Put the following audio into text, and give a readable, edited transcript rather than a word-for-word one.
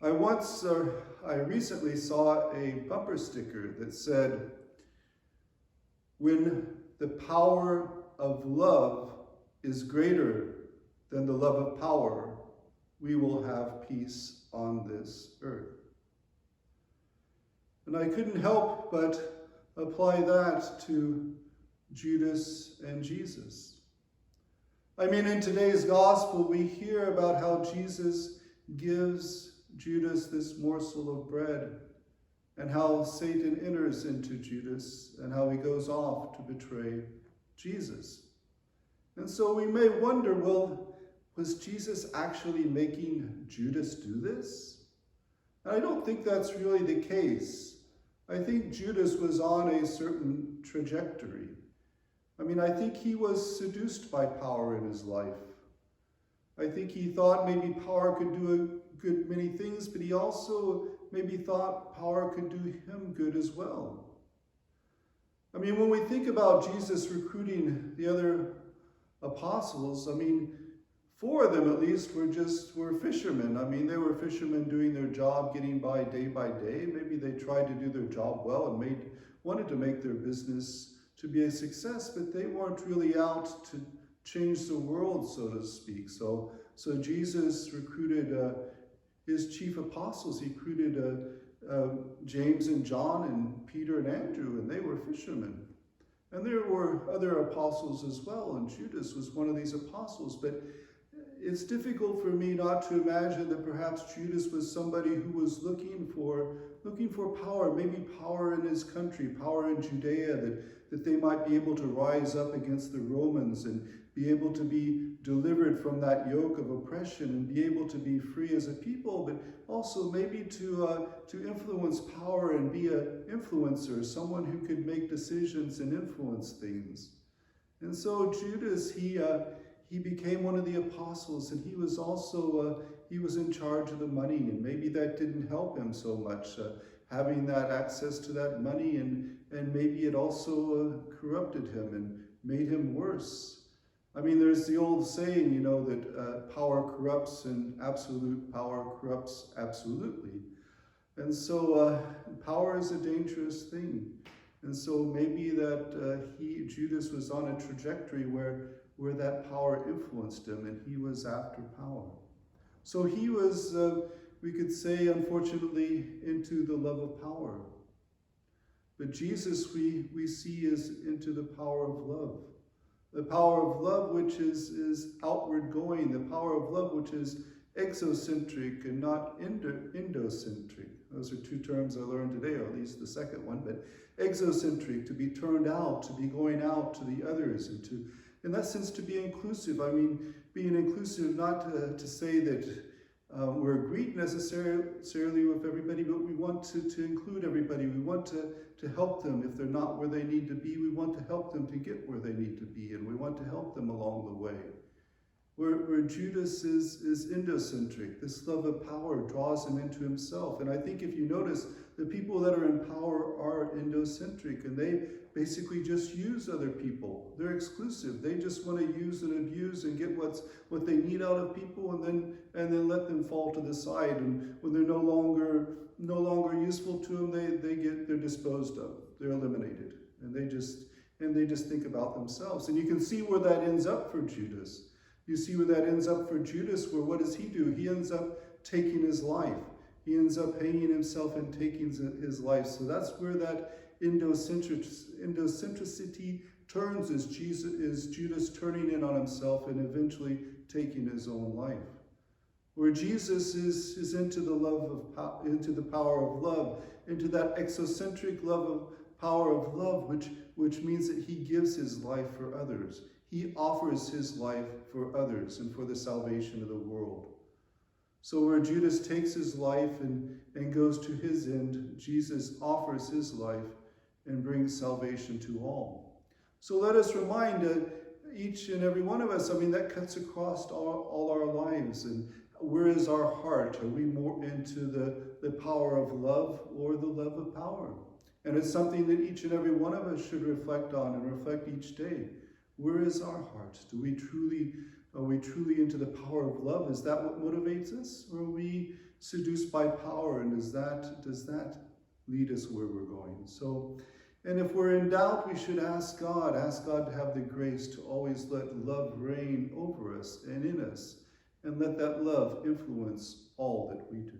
I recently saw a bumper sticker that said, "When the power of love is greater than the love of power, we will have peace on this earth." And I couldn't help but apply that to Judas and Jesus. I mean, in today's gospel, we hear about how Jesus gives Judas this morsel of bread, and how Satan enters into Judas, and how he goes off to betray Jesus. And so we may wonder, well, was Jesus actually making Judas do this? And I don't think that's really the case. I think Judas was on a certain trajectory. I mean, I think he was seduced by power in his life. I think he thought maybe power could do a good many things, but he also maybe thought power could do him good as well. I mean, when we think about Jesus recruiting the other apostles, I mean, 4 of them at least were fishermen. I mean, they were fishermen doing their job, getting by day. Maybe they tried to do their job well and wanted to make their business to be a success, but they weren't really out to change the world, so to speak. So Jesus recruited his chief apostles. He recruited James and John and Peter and Andrew, and they were fishermen. And there were other apostles as well, and Judas was one of these apostles. But it's difficult for me not to imagine that perhaps Judas was somebody who was looking for power, maybe power in his country, power in Judea, that they might be able to rise up against the Romans and be able to be delivered from that yoke of oppression and be able to be free as a people, but also maybe to influence power and be an influencer, someone who could make decisions and influence things. And so Judas, he became one of the apostles, and he was also he was in charge of the money, and maybe that didn't help him so much, having that access to that money, and maybe it also corrupted him and made him worse. I mean, there's the old saying, that power corrupts and absolute power corrupts absolutely. And so power is a dangerous thing. And so maybe that Judas was on a trajectory where that power influenced him, and he was after power. So he was, we could say, unfortunately, into the love of power. But Jesus, we see, is into the power of love. The power of love which is outward going, the power of love which is exocentric and not endocentric. Those are 2 terms I learned today, or at least the second one, but exocentric, to be turned out, to be going out to the others, and to, in that sense, to be inclusive. I mean, being inclusive, not to say that we're agreed necessarily with everybody, but we want to include everybody. We want to help them if they're not where they need to be. We want to help them to get where they need to be, and we want to help them along the way. Where Judas is endocentric, this love of power draws him into himself. And I think if you notice, the people that are in power are endocentric, and they basically just use other people. They're exclusive. They just want to use and abuse and get what they need out of people, and then let them fall to the side. And when they're no longer useful to them, they're disposed of. They're eliminated, and they just think about themselves. And you can see where that ends up for Judas. You see where that ends up for Judas, where what does he do? He ends up taking his life. He ends up hanging himself and taking his life. So that's where that endocentricity turns, is Judas turning in on himself and eventually taking his own life. Where Jesus is into the power of love, into that exocentric power of love, which means that he gives his life for others. He offers his life for others and for the salvation of the world. So where Judas takes his life and goes to his end, Jesus offers his life and brings salvation to all. So let us remind each and every one of us, I mean, that cuts across all our lives. And where is our heart? Are we more into the power of love or the love of power? And it's something that each and every one of us should reflect on and reflect each day. Where is our heart? Are we truly into the power of love? Is that what motivates us? Or are we seduced by power, and does that lead us where we're going? So, and if we're in doubt, we should ask God to have the grace to always let love reign over us and in us, and let that love influence all that we do.